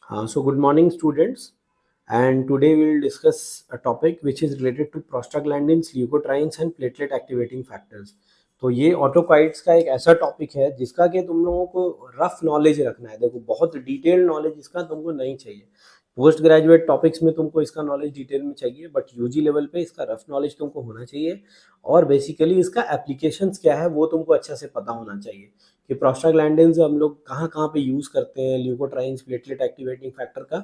So good morning, students. And today we will discuss a topic which is related to prostaglandins, leukotrienes and platelet activating factors. तो ये ऑटोकाइट्स का एक ऐसा topic है जिसका कि तुम लोगों को रफ नॉलेज रखना है। देखो, बहुत डिटेल नॉलेज इसका तुमको नहीं चाहिए। पोस्ट ग्रेजुएट टॉपिक्स में तुमको इसका नॉलेज डिटेल में चाहिए, बट यूजी लेवल पे इसका रफ नॉलेज तुमको होना चाहिए। और बेसिकली इसका एप्लीकेशंस क्या है वो तुमको अच्छा से पता होना चाहिए कि प्रोस्टाग्लैंडिन्स हम लोग कहाँ कहाँ पे यूज़ करते हैं, ल्यूकोट्राइन्स प्लेटलेट एक्टिवेटिंग फैक्टर का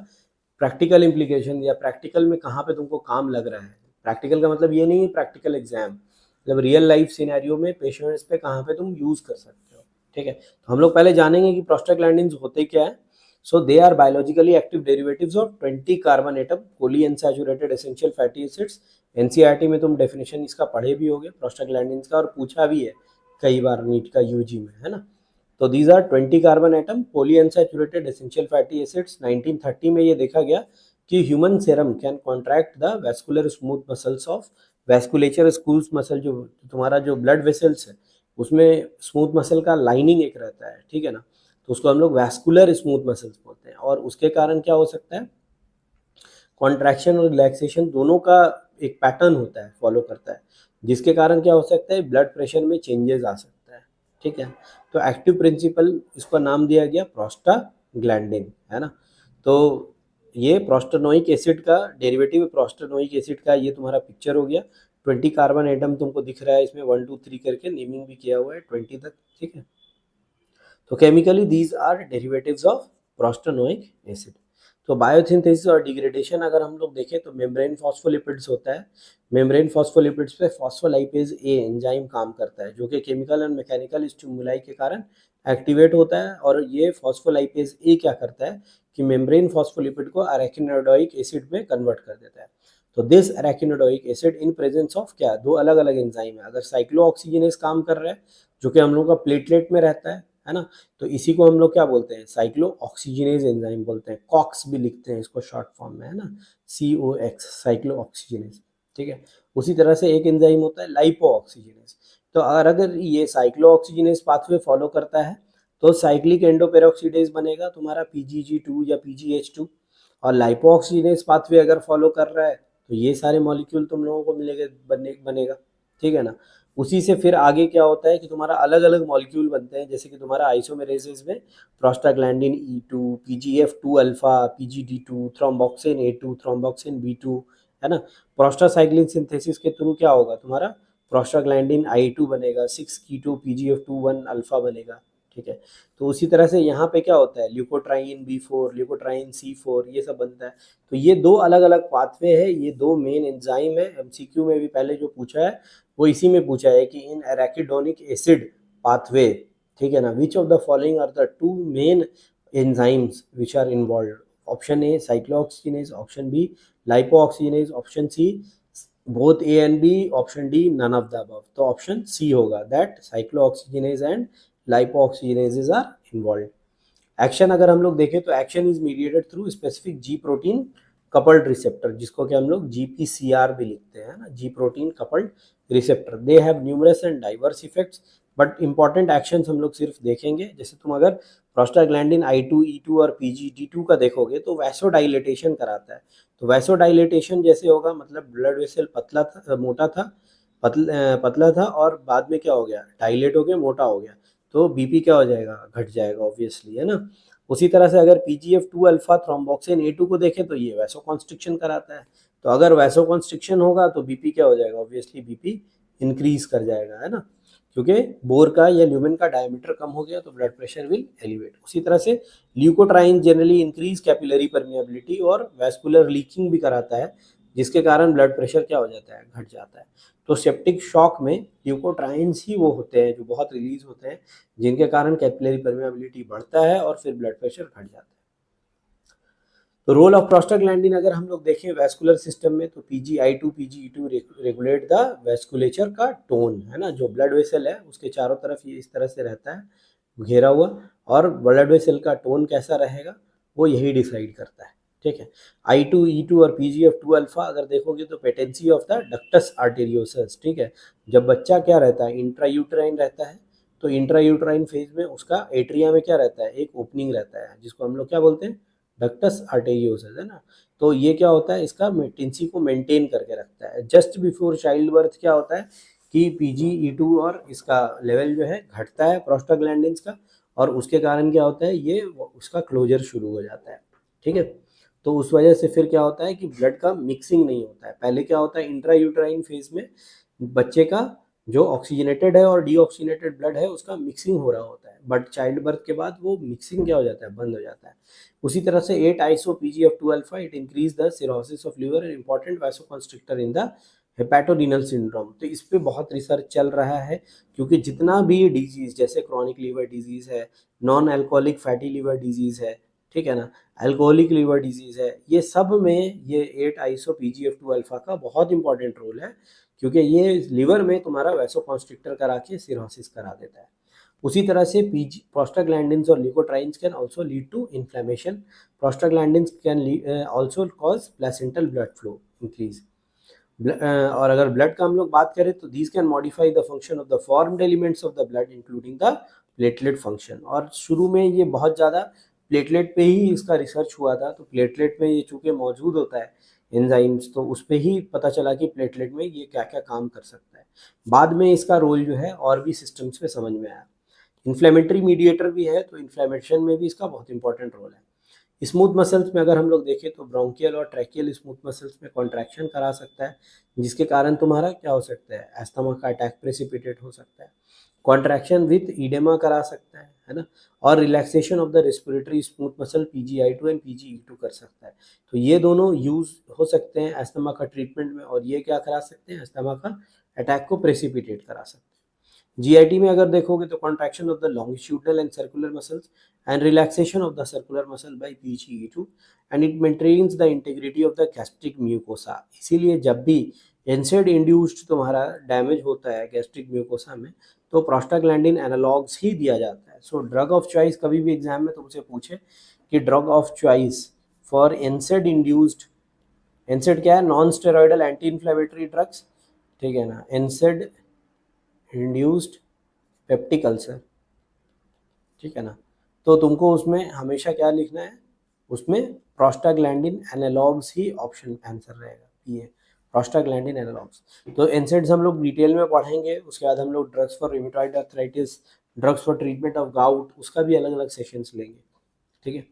प्रैक्टिकल इम्प्लीकेशन या प्रैक्टिकल में कहाँ पे तुमको काम लग रहा है। प्रैक्टिकल का मतलब ये नहीं है प्रैक्टिकल एग्जाम, मतलब रियल लाइफ सिनेरियो में पेशेंट्स पे कहाँ पे तुम यूज़ कर सकते हो। ठीक है, तो हम लोग पहले जानेंगे कि प्रोस्टाग्लैंडिन्स होते क्या है। So they are biologically active derivatives of 20 carbon atom polyunsaturated essential fatty acids. NCERT में तुम डेफिनेशन इसका पढ़े भी होगे प्रोस्टाग्लैंडिन्स का, और पूछा भी है कई बार नीट का यूजी में, है ना। तो these are 20 carbon atom polyunsaturated essential fatty acids. 1930 में ये देखा गया कि human serum can contract the vascular smooth muscles of vasculature schools muscle. जो तुम्हारा जो ब्लड वेसल्स है उसमें स्मूथ मसल का लाइनिंग एक रहता है, ठीक है ना। तो उसको हम लोग वैस्कुलर स्मूथ मसल्स बोलते हैं, और उसके कारण क्या हो सकता है, कॉन्ट्रैक्शन और रिलैक्सेशन दोनों का एक पैटर्न होता है, फॉलो करता है, जिसके कारण क्या हो सकता है, ब्लड प्रेशर में चेंजेस आ सकता है। ठीक है, तो एक्टिव प्रिंसिपल इसका नाम दिया गया प्रोस्टाग्लैंडिन, है ना। तो ये प्रोस्टानोइक एसिड का डेरिवेटिव, प्रोस्टानोइक एसिड का ये तुम्हारा पिक्चर हो गया। 20 कार्बन एटम तुमको दिख रहा है इसमें, 1 2 3 करके नेमिंग भी किया हुआ है 20 तक। ठीक है, तो chemically these are derivatives of prostanoic acid. तो बायोसिंथेसिस और डिग्रेडेशन अगर हम लोग देखें तो मेम्ब्रेन फॉस्फोलिपिड्स होता है। मेम्ब्रेन फॉस्फोलिपिड्स पे फॉस्फोलाइपेज ए एंजाइम काम करता है, जो कि केमिकल एंड मैकेनिकल स्टिमुलाई के कारण एक्टिवेट होता है। और ये फॉस्फोलाइपेज ए क्या करता है कि मेम्ब्रेन फॉस्फोलिपिड को अरेकिनोडोइक एसिड में कन्वर्ट कर देता है। तो दिस अरेकिनोडोइक एसिड इन प्रेजेंस ऑफ क्या, दो अलग अलग एंजाइम है। अगर साइक्लोऑक्सीजिनेज काम कर रहा है, जो कि हम लोग का प्लेटलेट में रहता है ना, तो इसी को हम लोग क्या बोलते हैं, साइक्लो ऑक्सीजनेज एंजाइम बोलते हैं। कॉक्स भी लिखते हैं इसको शॉर्ट फॉर्म में, है ना, COX, साइक्लो ऑक्सीजनेज। ठीक है, उसी तरह से एक एंजाइम होता है लाइपो ऑक्सीजनेज। तो अगर ये साइक्लो ऑक्सीजनेज पाथवे फॉलो करता है तो साइक्लिक एंडोपेरोक्सीडेज बनेगा तुम्हारा PGG2 या PGH2। और लाइपो ऑक्सीजनेज पाथवे अगर फॉलो कर रहा है तो ये सारे मॉलिक्यूल तुम लोगों को मिलेगा, बनेगा। ठीक है ना। उसी से फिर आगे क्या होता है कि तुम्हारा अलग अलग मॉलिक्यूल बनते हैं, जैसे कि तुम्हारा आइसोमेरेसिस में prostaglandin E2, PGF2 alpha, PGD2, thromboxane A2, thromboxane B2, है ना। प्रोस्टासाइक्लिन सिंथेसिस के थ्रू क्या होगा, तुम्हारा प्रोस्टाग्लैंडिन I2 बनेगा, 6 कीटो PGF2 1 अल्फा बनेगा। ठीक है, तो उसी तरह से यहाँ पे क्या होता है, ल्यूकोट्राइन B4, ल्यूकोट्राइन C4, ये सब बनता है। तो ये दो अलग अलग पाथवे है, ये दो मेन एंजाइम है। MCQ में भी पहले जो पूछा है वो इसी में पूछा है कि इन एराकिडोनिक एसिड पाथवे, ठीक है ना, which of the following are the two main enzymes which are involve. Option A cyclooxygenase, option B lipoxygenase, option C both A and B, option D none of the above. तो option C होगा, that cyclooxygenase and lipoxygenases are involve. Action अगर हम लोग देखें तो action is mediated through specific G protein coupled receptor, जिसको कि हम लोग GPCR भी लिखते हैं ना, G protein coupled receptor. They have numerous and diverse effects, but important actions हम लोग सिर्फ देखेंगे। जैसे तुम अगर प्रोस्टाग्लैंडिन I2, E2 और PGD2 का देखोगे तो वैसोडाइलेटेशन कराता है। तो वैसोडाइलेटेशन जैसे होगा, मतलब ब्लड वेसल पतला था, मोटा था, पतला था, और बाद में क्या हो गया, डाइलेट हो गया, मोटा हो गया, तो BP क्या हो जाएगा, घट जाएगा ऑब्वियसली, है ना। उसी तरह से अगर PGF2 अल्फा थ्रोम्बोक्सिन A2 को देखें तो ये वैसो कॉन्स्ट्रिक्शन कराता है। तो अगर वैसो कॉन्स्ट्रिक्शन होगा तो BP क्या हो जाएगा, ऑब्वियसली BP इंक्रीज कर जाएगा, है ना, क्योंकि बोर का या ल्यूमेन का डायमीटर कम हो गया तो ब्लड प्रेशर विल एलिवेट। उसी तरह से leukotriene generally increase capillary permeability और वैस्कुलर लीकिंग भी कराता है, जिसके कारण ब्लड प्रेशर क्या हो जाता है, घट जाता है। तो सेप्टिक शॉक में ल्यूकोट्राइन्स ही वो होते हैं जो बहुत रिलीज होते हैं, जिनके कारण कैपिलरी परमेबिलिटी बढ़ता है और फिर ब्लड प्रेशर घट जाता है। तो रोल ऑफ प्रोस्टाग्लैंडिन अगर हम लोग देखें वैस्कुलर सिस्टम में, तो PGI2, PGE2 regulate the vasculature का टोन, है ना। जो ब्लड वेसल है उसके चारों तरफ ये इस तरह से रहता है घेरा हुआ, और ब्लड वेसल का टोन कैसा रहेगा वो यही डिसाइड करता है। ठीक है, I2, E2 और PGF2 अल्फा अगर देखोगे तो patency of the ductus arteriosus. ठीक है, जब बच्चा क्या रहता है, इंट्रायूट्राइन रहता है, तो इंट्रायूट्राइन फेज में उसका एट्रिया में क्या रहता है, एक ओपनिंग रहता है, जिसको हम लोग क्या बोलते हैं, डक्टस आर्टेरियोसस, है ना। तो ये क्या होता है, इसका टेंसी को मेंटेन करके रखता है। जस्ट बिफोर चाइल्ड बर्थ क्या होता है कि PGE2 और इसका लेवल जो है घटता है प्रोस्टाग्लैंडिन्स का, और उसके कारण क्या होता है, ये उसका क्लोजर शुरू हो जाता है, ठीक है। तो उस वजह से फिर क्या होता है कि ब्लड का मिक्सिंग नहीं होता है। पहले क्या होता है, इंट्रा यूट्राइन फेज में बच्चे का जो ऑक्सीजनेटेड है और डीऑक्सीजनेटेड ब्लड है उसका मिक्सिंग हो रहा होता है, बट चाइल्ड बर्थ के बाद वो मिक्सिंग क्या हो जाता है, बंद हो जाता है। उसी तरह से 8 iso PGF2 alpha it increase the cirrhosis of liver and important vasoconstrictor in the hepatorenal syndrome. तो इस पे बहुत रिसर्च चल रहा है, क्योंकि जितना भी डिजीज जैसे क्रॉनिक लीवर डिजीज है, non alcoholic fatty liver disease है, ठीक है ना, अल्कोहलिक लीवर डिजीज है, ये सब में ये 8 आइसो PGF2 अल्फा का बहुत इंपॉर्टेंट रोल है, क्योंकि ये लिवर में तुम्हारा वैसोकॉन्स्ट्रिक्टर करा के सिरोसिस करा देता है। उसी तरह से प्रोस्टाग्लैंडिन्स और leukotrienes can also lead to inflammation. Prostaglandins can also cause placental blood flow increase. और अगर ब्लड का हम लोग बात करें तो these can modify the function of the formed elements of the blood including the platelet function. और शुरू में ये बहुत ज़्यादा प्लेटलेट पे ही इसका रिसर्च हुआ था, तो प्लेटलेट में ये चूँकि मौजूद होता है एंजाइम्स, तो उस पे ही पता चला कि प्लेटलेट में ये क्या क्या काम कर सकता है। बाद में इसका रोल जो है और भी सिस्टम्स में समझ में आया। इन्फ्लेमेटरी मीडिएटर भी है, तो इन्फ्लेमेशन में भी इसका बहुत इंपॉर्टेंट रोल है। स्मूथ मसल्स में अगर हम लोग देखें तो ब्रोंकियल और ट्रैकियल स्मूथ मसल्स में कॉन्ट्रैक्शन करा सकता है, जिसके कारण तुम्हारा क्या हो सकता है, अस्थमा का अटैक प्रेसिपिटेट हो सकता है। कॉन्ट्रैक्शन विथ ईडेमा करा सकता है ना। और relaxation of the respiratory smooth muscle PGI2 and PGE2 कर सकता है। तो ये दोनों यूज हो सकते हैं अस्थमा का ट्रीटमेंट में, और ये क्या करा सकते हैं, अस्थमा का अटैक को प्रेसिपिटेट करा सकते हैं। GIT में अगर देखोगे तो contraction of the longitudinal and circular muscles and relaxation of the circular muscle by PGE2 and it maintains the integrity of the gastric mucosa. इसीलिए जब भी NSAID इंड्यूस्ड तुम्हारा डैमेज होता है गैस्ट्रिक म्यूकोसा में, तो प्रोस्टाग्लैंडिन एनालॉग्स ही दिया जाता है। सो ड्रग ऑफ चॉइस, कभी भी एग्जाम में तुमसे पूछे कि drug of choice for NSAID induced, NSAID क्या है, non steroidal anti inflammatory drugs, ठीक है ना, NSAID इंड्यूस्ड पेप्टिक अल्सर, ठीक है ना। तो तुमको उसमें हमेशा क्या लिखना है, उसमें प्रोस्टाग्लैंडिन एनालॉग्स ही ऑप्शन आंसर रहेगा, ये प्रोस्टाग्लैंडिन एनालॉग्स। तो एनसेड्स हम लोग डिटेल में पढ़ेंगे, उसके बाद हम लोग drugs for rheumatoid arthritis, drugs for treatment of gout, उसका भी अलग अलग सेशंस लेंगे, ठीक है।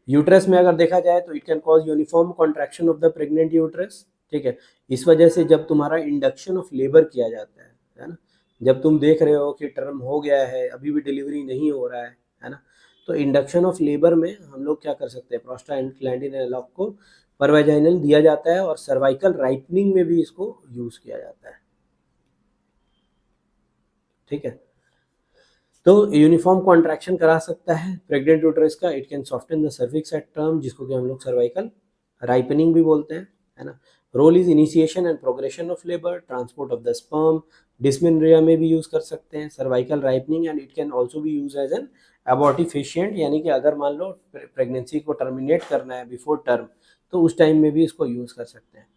यूट्रस में अगर देखा जाए तो it can cause uniform contraction of the pregnant uterus, ठीक है। इस वजह से जब तुम्हारा इंडक्शन ऑफ लेबर किया जाता है ना, जब तुम देख रहे हो कि टर्म हो गया है अभी भी डिलीवरी नहीं हो रहा है ना, तो इंडक्शन ऑफ लेबर में हम लोग क्या कर सकते हैं, प्रोस्टाग्लैंडिन एनालॉग को परवेजाइनल दिया जाता है, और सर्वाइकल राइपनिंग में भी इसको यूज किया जाता है, ठीक है। तो यूनिफॉर्म कॉन्ट्रैक्शन करा सकता है प्रेग्नेंट यूट्रस का। It can soften the cervix at term, जिसको कि हम लोग सर्वाइकल राइपनिंग भी बोलते हैं, है ना। Role is initiation and progression of labour, transport of the sperm, dysmenorrhoea में भी यूज कर सकते हैं cervical ripening, and it can also भी यूज एज एन एबॉर्टिफिशिएंट, यानी कि अगर मान लो प्रेगनेंसी को टर्मिनेट करना है बिफोर टर्म, तो उस टाइम में भी इसको यूज कर सकते हैं।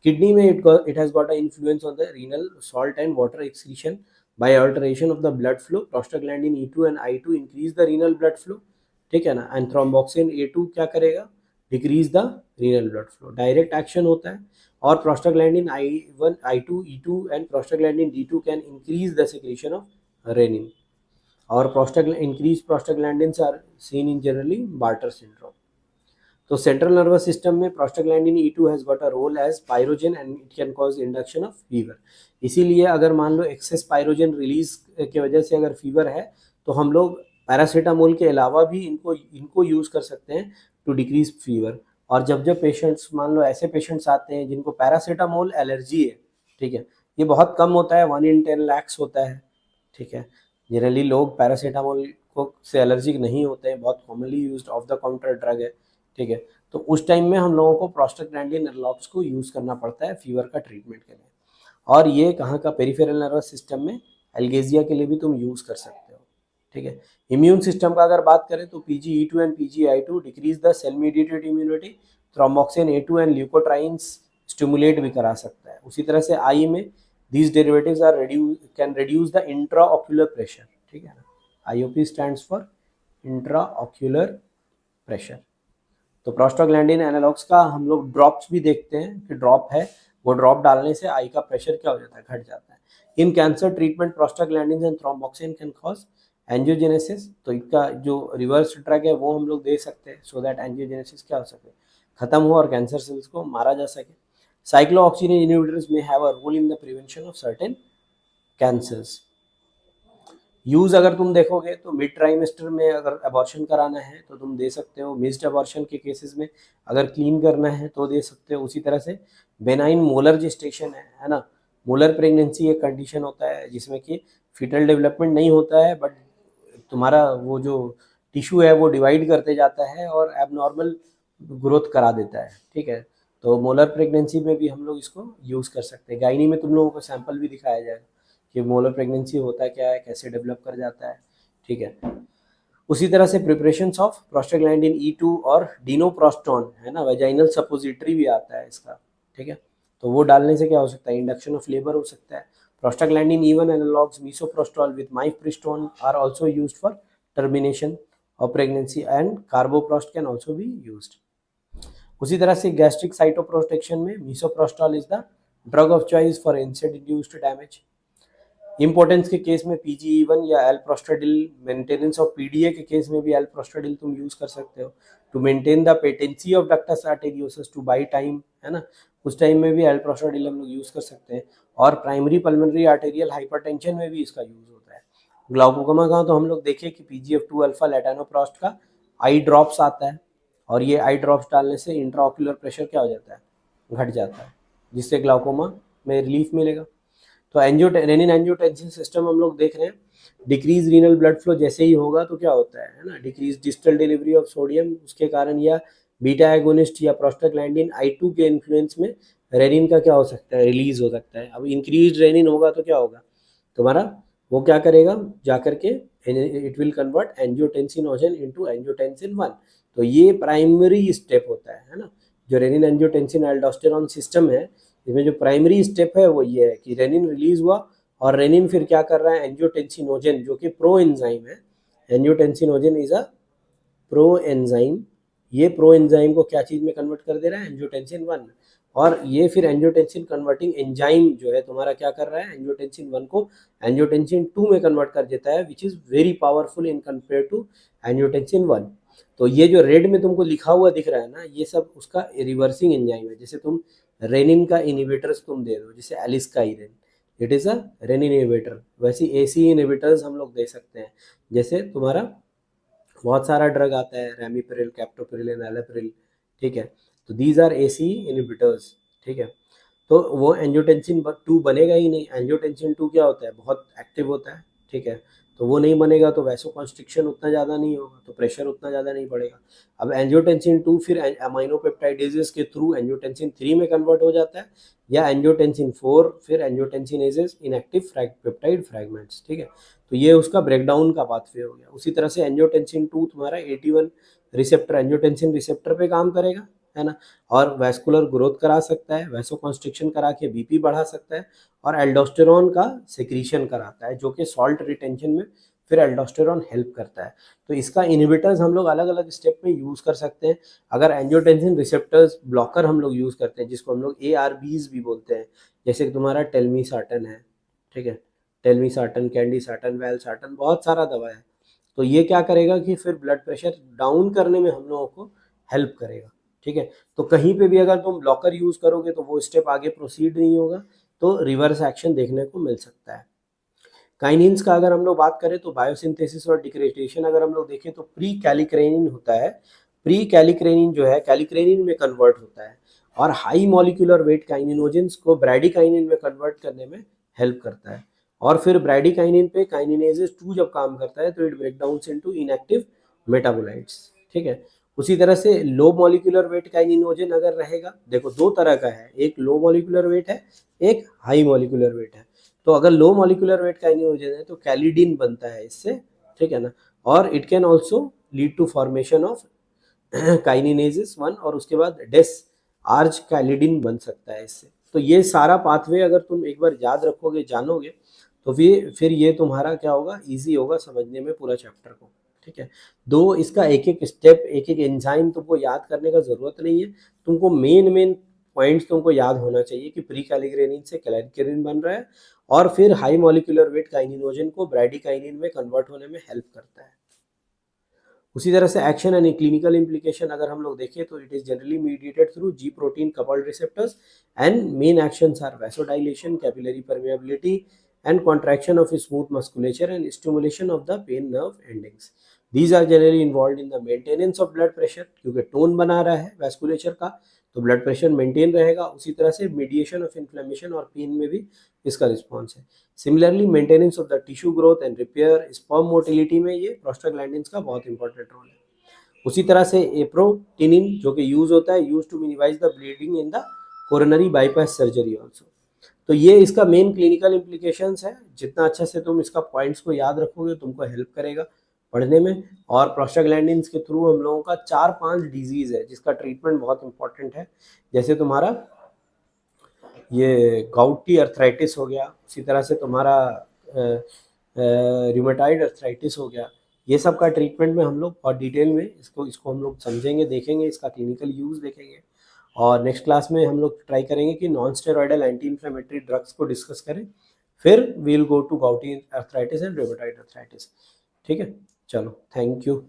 किडनी में it has got a influence on the renal salt and water excretion by alteration of the blood flow. Prostaglandin E2 and I2 increase the renal blood flow, ठीक है ना, एंड थ्रोम्बोक्सिन A2 क्या करेगा, decrease the renal blood flow, direct action होता है। और prostaglandin I1 I2 E2 and prostaglandin D2 can increase the secretion of renin, और increase prostaglandins are seen in generally Bartter syndrome. तो central nervous system में prostaglandin E2 has got a role as pyrogen and it can cause induction of fever. इसीलिए अगर मान लो access pyrogen release की वजह से अगर फीवर है, तो हम लोग पैरासीटामोल के अलावा भी इनको यूज कर सकते हैं टू डिक्रीज फीवर। और जब जब पेशेंट्स, मान लो ऐसे पेशेंट्स आते हैं जिनको पैरासीटामोल एलर्जी है, ठीक है, ये बहुत कम होता है, 1 in 10 lakhs होता है, ठीक है। जनरली लोग पैरासीटामोल को से एलर्जिक नहीं होते हैं, बहुत commonly used of the counter drug है, ठीक है। तो उस टाइम में हम लोगों को प्रोस्टाग्लैंडिन एनालॉग्स को यूज करना पड़ता है फीवर का ट्रीटमेंट के लिए। और ये कहाँ का, पेरिफेरल नर्वस सिस्टम में एल्गेजिया के लिए भी तुम यूज कर सकते हो, ठीक है। इम्यून सिस्टम का अगर बात करें तो PGE2 and PGI2 decrease the cell mediated immunity, thromboxane A2 and leukotrienes stimulate भी करा सकता है। उसी तरह से आई में these derivatives are can reduce the intraocular pressure, ठीक है ना। IOP stands for intraocular pressure. तो प्रोस्टाग्लैंडिन एनालॉग्स का हम लोग ड्रॉप्स भी देखते हैं कि ड्रॉप है, वो ड्रॉप डालने से आई का प्रेशर क्या हो जाता है, घट जाता है। इन cancer treatment prostaglandin and thromboxane can cause angiogenesis, तो इसका जो रिवर्स ड्रग है वो हम लोग दे सकते हैं सो दैट एंजियोजेनेसिस क्या हो सके, खत्म हो और कैंसर सेल्स को मारा जा सके। साइक्लोऑक्सीजन इनहिबिटर्स में have a role in the prevention of certain cancers. Use अगर तुम देखोगे तो मिड ट्राइमेस्टर में अगर अबॉर्शन कराना है तो तुम दे सकते हो, मिस्ड अबॉर्शन के केसेस में अगर क्लीन करना है तो दे सकते हो। उसी तरह से बेनाइन मोलर जेस्टेशन है ना, मोलर प्रेगनेंसी एक कंडीशन होता है जिसमें कि फीटल डेवलपमेंट नहीं होता है, बट तुम्हारा वो जो टिश्यू है वो डिवाइड करते जाता है और एबनॉर्मल ग्रोथ करा देता है, ठीक है। तो मोलर प्रेगनेंसी में भी हम लोग इसको यूज़ कर सकते हैं। गायनी में तुम लोगों को सैंपल भी दिखाया जाएगा कि मोलर प्रेगनेंसी होता क्या है, कैसे डेवलप कर जाता है, ठीक है। उसी तरह से प्रिपरेशंस ऑफ प्रोस्टाग्लैंडिन E2 और डिनोप्रोस्टोन है ना, वेजाइनल सपोजिटरी भी आता है इसका, ठीक है। तो वो डालने से क्या हो सकता है, इंडक्शन ऑफ लेबर हो सकता है। Prostaglandin E1 analogues misoprostol with mifepristone are also used for termination of pregnancy and carboprost can also be used. उसी तरह से गैस्ट्रिक साइटोप्रोटेक्शन में misoprostol is the drug of choice for insect induced damage. Importance के case में PGE1 या alprostadil, maintenance of PDA के case में भी एल्प्रोस्टाडिल तुम यूज कर सकते हो to maintain the patency of ductus arteriosus to buy time, है ना, उस टाइम में भी एल्प्रोस्टाडिल हम लोग यूज कर सकते हैं। और प्राइमरी पल्मोनरी आर्टेरियल हाइपरटेंशन में भी इसका यूज होता है। ग्लाउकोमा का तो हम लोग देखें कि PGF2 अल्फा लेटानोप्रोस्ट का आई ड्रॉप्स आता है, और ये आई ड्रॉप्स डालने से इंट्राऑक्यूलर प्रेशर क्या हो जाता है, घट जाता है, जिससे ग्लाउकोमा में रिलीफ मिलेगा। तो रेनिन एंजियोटेंसिन सिस्टम हम लोग देख रहे हैं, डिक्रीज रीनल ब्लड फ्लो जैसे ही होगा तो क्या होता है ना, decrease distal delivery of sodium, उसके कारण या बीटा एगोनिस्ट या प्रोस्टाग्लैंडिन I2 के इन्फ्लुएंस में रेनिन का क्या हो सकता है, रिलीज हो सकता है। अब इंक्रीज रेनिन होगा तो क्या होगा तुम्हारा, वो क्या करेगा जाकर के, it will convert angiotensinogen into angiotensin 1। तो ये प्राइमरी स्टेप होता है ना, जो रेनिन एंजियोटेंसिन एल्डोस्टेरॉन सिस्टम है, इसमें जो प्राइमरी स्टेप है वो ये है कि रेनिन रिलीज हुआ और रेनिन फिर क्या कर रहा है, एंजियोटेंसिनोजन जो कि प्रो एंजाइम है, angiotensinogen is a pro enzyme, ये प्रो एंजाइम को क्या चीज में कन्वर्ट कर दे रहा है, एंजियोटेंसिन 1। और ये फिर एंजियोटेंसिन कन्वर्टिंग एंजाइम जो है तुम्हारा क्या कर रहा है, एंजियोटेंसिन 1 को एंजियोटेंसिन 2 में कन्वर्ट कर देता है, which is very powerful in compare to angiotensin 1। तो ये जो रेड में तुमको लिखा हुआ दिख रहा है ना, ये सब उसका रिवर्सिंग एंजाइम है। जैसे तुम रेनिन का इनिबिटर्स तुम दे दो, जैसे aliskiren, it is a renin inhibitor, वैसे AC इनिबिटर्स हम लोग दे सकते हैं। जैसे तुम्हारा बहुत सारा ड्रग आता है, रेमिपेरिल, कैप्टोप्रिल, एनालेप्रिल, ठीक है। तो दीज आर AC इनिबिटर्स, ठीक है। तो वो एंजियोटेंसिन 2 बनेगा ही नहीं, एंजियोटेंसिन 2 क्या होता है, बहुत एक्टिव होता है, ठीक है। तो वो नहीं बनेगा तो वैसोकॉन्स्ट्रिक्शन उतना ज़्यादा नहीं होगा, तो प्रेशर उतना ज़्यादा नहीं बढ़ेगा। अब एंजियोटेंसिन 2 फिर अमाइनोपेप्टाइडेजेस के थ्रू एंजियोटेंसिन 3 में कन्वर्ट हो जाता है, या एंजियोटेंसिन 4 फिर एंजियोटेंसिनेजेस इनएक्टिव पेप्टाइड फ्रैगमेंट्स, ठीक है। तो ये उसका ब्रेकडाउन का पाथवे हो गया। उसी तरह से एंजियोटेंसिन 2 तुम्हारा 81 रिसेप्टर, एंजियोटेंसिन रिसेप्टर पे काम करेगा, है ना, और वैस्कुलर ग्रोथ करा सकता है, वैसोकॉन्स्ट्रिक्शन करा के BP बढ़ा सकता है, और एल्डोस्टेरॉन का सिक्रीशन कराता है जो कि सॉल्ट रिटेंशन में फिर एल्डोस्टेरॉन हेल्प करता है। तो इसका इनिबिटर्स हम लोग अलग अलग स्टेप में यूज़ कर सकते हैं। अगर एंजियोटेंसिन रिसेप्टर्स ब्लॉकर हम लोग यूज़ करते हैं, जिसको हम लोग ARBs भी बोलते हैं, जैसे कि तुम्हारा टेल्मीसाटन है, ठीक है, टेल्मीसाटन, कैंडीसाटन, वेलसाटन, बहुत सारा दवा है। तो ये क्या करेगा कि फिर ब्लड प्रेशर डाउन करने में हम लोगों को हेल्प करेगा, ठीक है। तो कहीं पे भी अगर तुम ब्लॉकर यूज करोगे तो वो स्टेप आगे प्रोसीड नहीं होगा, तो रिवर्स एक्शन देखने को मिल सकता है। काइनिन्स का अगर हम लोग बात करें तो बायोसिंथेसिस और डिग्रेडेशन अगर हम लोग देखें तो प्री कैलिक्रेनिन होता है, प्री कैलिक्रेनिन जो है कैलिक्रेनिन में कन्वर्ट होता है, और हाई मॉलिक्यूलर वेट काइनिनोजेंस को ब्रैडिकाइनिन में कन्वर्ट करने में हेल्प करता है। और फिर ब्रैडिकाइनिन पे काइनिनेजेस 2 जब काम करता है तो it break down into inactive metabolites, ठीक है। उसी तरह से लो मॉलिक्यूलर वेट काइनिनोजन अगर रहेगा, देखो दो तरह का है, एक लो मॉलिक्यूलर वेट है, एक हाई मॉलिक्यूलर वेट है। तो अगर लो मॉलिक्यूलर वेट काइनिनोजन है तो कैलिडिन बनता है इससे, ठीक है ना, और it can also lead to formation of kininases 1, और उसके बाद डेस आर्ज कैलिडिन बन सकता है इससे। तो ये सारा पाथवे अगर तुम एक बार याद रखोगे, जानोगे, तो फिर ये तुम्हारा क्या होगा, इजी होगा समझने में पूरा चैप्टर को। ठीक है। दो इसका एक एक स्टेप, एक एक एंजाइम तुमको याद करने का ज़रूरत नहीं है, तुमको मेन पॉइंट्स तुमको याद होना चाहिए कि प्री कैलिग्रेनिन से कैलिग्रेनिन बन रहा है और फिर हाई मॉलिक्यूलर वेट काइनिनोजन को ब्राडिकाइनिन में कन्वर्ट होने में हेल्प करता है। उसी तरह से एक्शन एंड क्लिनिकल इम्प्लीकेशन अगर हम लोग देखें तो it is generally mediated through G protein coupled receptors and main actions are vasodilation, capillary permeability and contraction of smooth musculature and stimulation of the pain nerve endings. These are generally involve in the maintenance of blood pressure, क्योंकि tone बना रहा है vasculature का तो blood pressure maintain रहेगा। उसी तरह से मीडिएशन ऑफ इन्फ्लेमेशन और पेन में भी इसका रिस्पॉन्स है। Similarly maintenance of the tissue growth and repair, sperm motility में ये प्रोस्टाग्लैंडिन्स का बहुत इंपॉर्टेंट रोल है। उसी तरह से एप्रोटिनिन जो कि यूज होता है use to minimise the bleeding in the coronary bypass surgery also. तो ये इसका मेन क्लिनिकल इम्प्लीकेशंस है। जितना अच्छा से तुम इसका पॉइंट्स को याद रखोगे तुमको हेल्प करेगा पढ़ने में। और प्रोस्टाग्लैंडिन्स के थ्रू हम लोगों का 4-5 डिजीज है जिसका ट्रीटमेंट बहुत इंपॉर्टेंट है, जैसे तुम्हारा ये गाउटी अर्थराइटिस हो गया, उसी तरह से तुम्हारा रूमेटाइड अर्थराइटिस हो गया। ये सब का ट्रीटमेंट में हम लोग और डिटेल में इसको हम लोग समझेंगे, देखेंगे, इसका क्लिनिकल यूज़ देखेंगे। और नेक्स्ट क्लास में हम लोग ट्राई करेंगे कि non steroidal anti inflammatory drugs को डिस्कस करें, फिर we will go to gouty arthritis and rheumatoid arthritis. ठीक है, चलो, थैंक यू।